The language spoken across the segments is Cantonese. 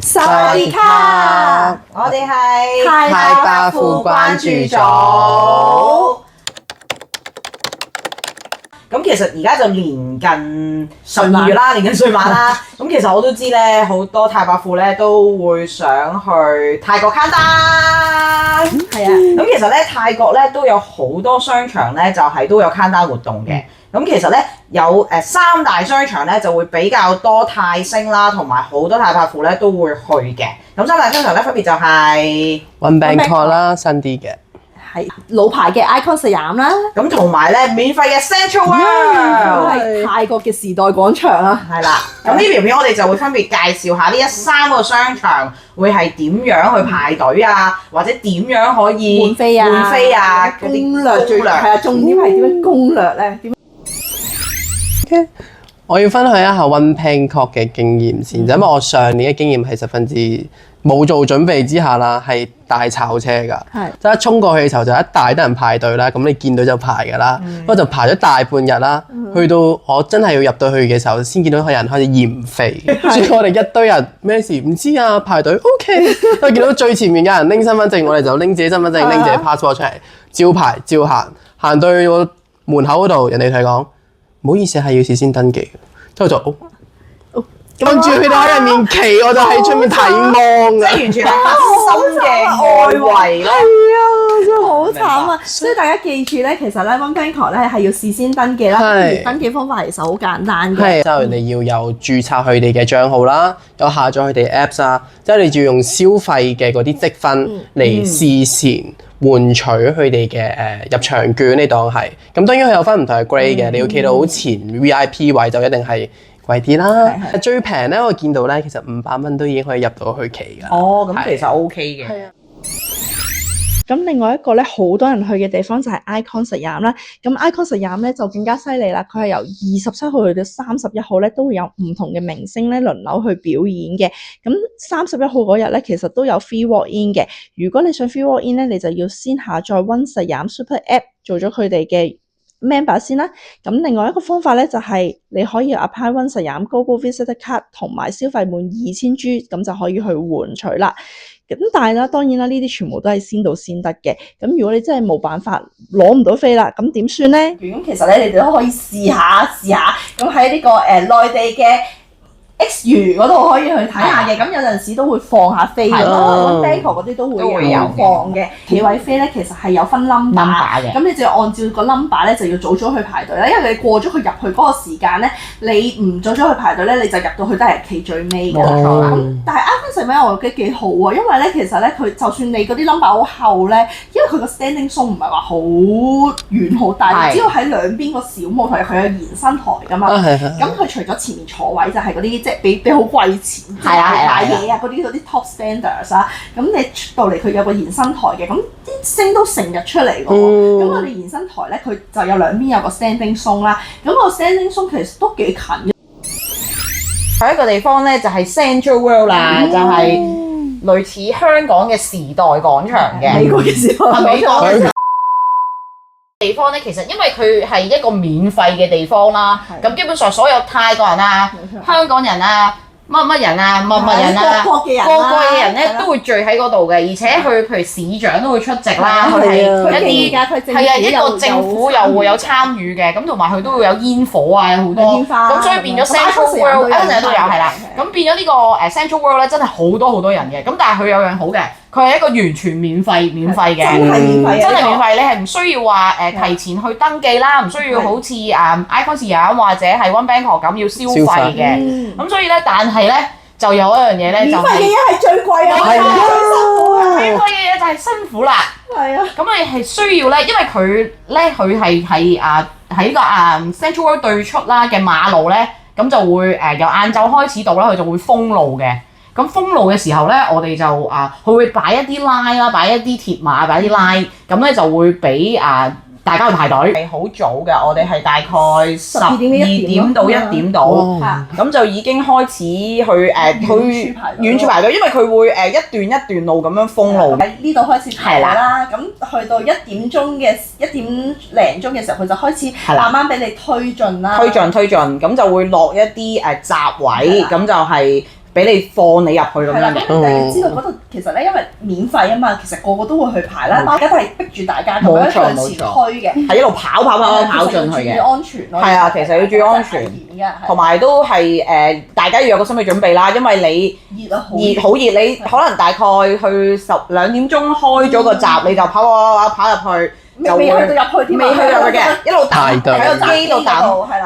薩迪卡，我哋係泰巴富關注組。咁其實而家就年近12月啦，年近歲晚啦。咁其實我都知咧，好多泰伯富咧都會想去泰國 countdown。係啊，咁其實咧泰國咧都有好多商場咧，就係都有 countdown 活動嘅。咁其實咧有3大商場咧就會比較多泰星啦，同埋好多泰伯富咧都會去嘅。咁3大商場咧分別就係 One Bangkok 啦，新啲嘅。係老牌嘅 Icon 實驗啦，咁同埋咧免費嘅 Central 都 World。係泰國嘅時代廣場啊。係啦，咁呢條片我哋就會分別介紹下呢3個商場會係點樣去排隊啊，或者點樣可以換飛啊，嗰啲攻略最係啊，重點係點樣攻略咧？我要分享一下 One Bangkok 嘅經驗先，因為我上年嘅經驗係十分之冇做準備之下啦，係大炒車㗎。係即係一衝過去嘅時候就一大堆人排隊啦，咁你見到就排㗎啦。不過就排咗大半日啦，去到我真係要入到去嘅時候，先見到有人開始驗飛。所以我哋一堆人咩事唔知啊，排隊 OK。我見到最前面有人拎身份證，我哋就拎自己身份證，拎自己 passport 出嚟，照排照行，行到去個門口嗰度，人哋同你講。唔好意思，係要事先登記。之後就跟住佢哋喺入面企，我就喺出面睇望啊！即係完全係核心嘅外圍咯。係啊，真係好慘啊！所以大家記住咧，其實咧 One Bangkok 咧係要事先登記啦，而登記方法其實好簡單嘅。係，之後你要有註冊佢哋嘅帳號啦，有下載佢哋 Apps 啊，即係你就要用消費嘅嗰啲積分嚟事前換取佢哋嘅入場券，你當係。咁當然佢有分唔同嘅 grade 嘅，你要企到好前 VIP 位就一定係貴啲啦。最平咧，我見到咧，其實500蚊都已經可以入到去企㗎。哦，咁其實 OK 嘅。係啊。咁另外一個咧，好多人去嘅地方就係 Icon 實驗啦。咁 Icon 實驗咧就更加犀利啦，佢係由27號去到31號咧，都會有唔同嘅明星咧輪流去表演嘅。咁31號嗰日咧，其實都有 free walk in 嘅。如果你想 free walk in 咧，你就要先下載 One 實驗 Super App 做咗佢哋嘅 member 先啦。咁另外一個方法咧就係你可以 apply One 實驗 Global Visitor Card 同埋消費滿2000G，咁就可以去換取啦。咁但係啦，當然啦，呢啲全部都係先到先得嘅。咁如果你真係冇辦法攞唔到飛啦，咁點算咧？咁其實咧，你哋都可以試下。咁喺呢個內地嘅X 娛嗰度可以去睇下嘅。咁有陣時都會放下飛嘅咯。Bangkok 嗰啲都會有放嘅。企位飛咧，其實係有分 number 嘅。咁你就要按照個 number 咧，就要早咗去排隊啦。因為你過咗佢入去嗰個時間咧，你唔早咗去排隊咧，你就入到去都係企最尾㗎啦。咁但係 Icon 實驗我覺得幾好啊，因為咧其實咧佢就算你嗰啲 number 好後咧，因為佢個 standing zone 唔係話好遠好大，只要喺兩邊個小舞台佢有延伸台㗎嘛。咁佢除咗前面坐位就係嗰啲即係俾好貴錢，買嘢啊嗰啲 top standers 啊，咁你出到嚟佢有個延伸台嘅，咁啲星都成日出嚟㗎喎。咁我哋延伸台咧，佢就有兩邊有個 standing zone 啦，咁個 standing zone 其實都幾近嘅。喺一個地方咧就係 Central World 啦，就係類似香港嘅時代廣場嘅。美國嘅時代美國嘅地方咧，其實因為佢係一個免費嘅地方啦，咁基本上所有泰國人啊、香港人啊、乜人啊、乜人啊、各國嘅人咧都會聚喺嗰度嘅，而且佢譬如市長都會出席啦，佢係一啲一個政府又會有參與嘅，咁同埋佢都會有煙火啊，有好多咁，所以變咗 Central World 一陣都有係啦，咁變咗呢個Central World 咧真係好多人嘅，咁但係佢有樣好嘅。佢係一個完全免費嘅，真係免費，你係唔需要話提前去登記啦，唔需要好似Icon 實驗或者係 One Bangkok 咁要消費嘅。咁所以咧，但係咧就有一樣嘢咧，就係免費嘅嘢係最貴啊，最辛苦啊！免費嘅嘢就係辛苦啦。係啊。咁你係需要咧，因為佢係喺個Central World 對出啦嘅馬路咧，咁就會由晏晝開始到啦，佢就會封路嘅。咁封路嘅時候咧，我哋就佢會擺一啲 line 啦，擺一啲鐵馬，擺啲 line，咁咧就會俾大家去排隊。係好早嘅，我哋係大概12點到1點到，咁就已經開始去遠處排隊，因為佢會一段路咁樣封路。喺呢度開始排啦，咁去到1點零鐘嘅時候，佢就開始慢慢俾你推進啦。推進，咁就會落一啲閘位，咁就係俾你放你入去咁樣嘅。咁你知道嗰度其實咧，因為免費啊嘛，其實個個都會去排啦，大家都係逼住大家咁樣向前推嘅，係一路跑進去嘅。要安全咯。係啊，其實要注意安全，同埋都係大家要有個心理準備啦，因為你好熱，你可能大概去2點鐘開咗個閘，你就跑入去。未去到入去添，未去入去嘅，一路等喺個機度等，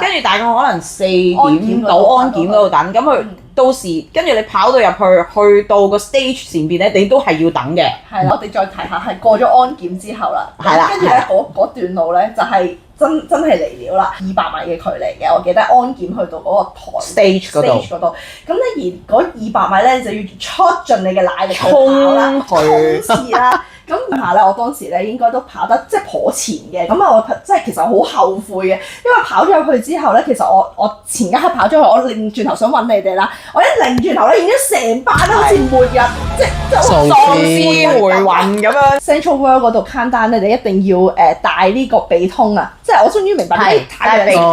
跟住大概可能4點到安檢嗰度等，咁佢到時跟住你跑到入去到個 stage 前邊咧，你都係要等嘅。係啦，我哋再提下係過咗安檢之後啦，係啦，跟住咧嗰段路咧就係真係嚟了啦，200米嘅距離嘅，我記得安檢去到嗰個台 stage 嗰度，咁咧而嗰200米咧就要出盡你嘅奶力去跑啦，衝刺啦。咁下咧，我當時咧應該都跑得即係頗前嘅，咁啊我即係其實好後悔嘅，因為跑咗入去之後咧，其實我前一刻跑咗去，我擰轉頭想揾你哋啦，我一擰轉頭咧，見到成班都好似末日，即係喪屍回魂咁樣。Central World 嗰度 countdown 咧，你一定要帶呢個鼻通啊！即係我終於明白啲太陽鼻通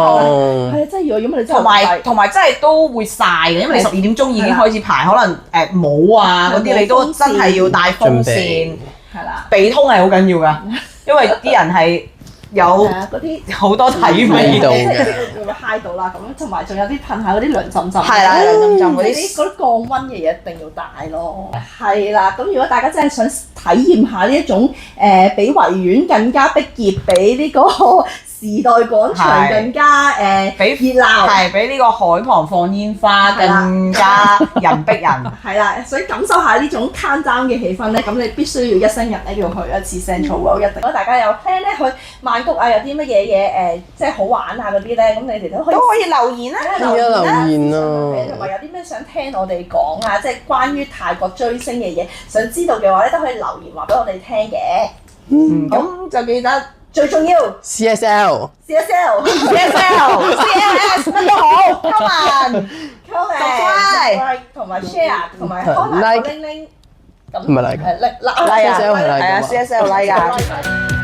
係啊，真係要，因為你真係同埋真係都會曬嘅，因為你12點鐘已經開始排，可能帽啊嗰啲你都真係要帶風扇。係啦，鼻通係好緊要㗎，因為啲人係有嗰啲好多體味到嘅，會揩到啦咁樣，同埋仲有啲噴下嗰啲涼浸浸，係啦，涼浸浸嗰啲降溫嘅嘢一定要帶咯。係啦，咁如果大家真係想體驗下呢一種比維園更加逼傑，比呢個時代廣場更加比熱鬧，係比呢個海旁放煙花更加人逼人。係啦，想感受下呢種 countdown 嘅氣氛咧，咁你必須要一生人咧要去一次 Central World 一定。如果大家有 plan 咧去曼谷啊，有啲乜嘢嘢即係好玩啊嗰啲咧，咁你哋都可以留言啦，留言啊，同埋有啲咩想聽我哋講啊，即係關於泰國追星嘅嘢，想知道嘅話咧都可以留言話俾我哋聽嘅。咁就記得。最重要 CSL、CLS 乜都好 ，comment、subscribe 同埋 share 同埋開埋個鈴鈴，唔係 like，CSL 係啊，CSL like 㗎。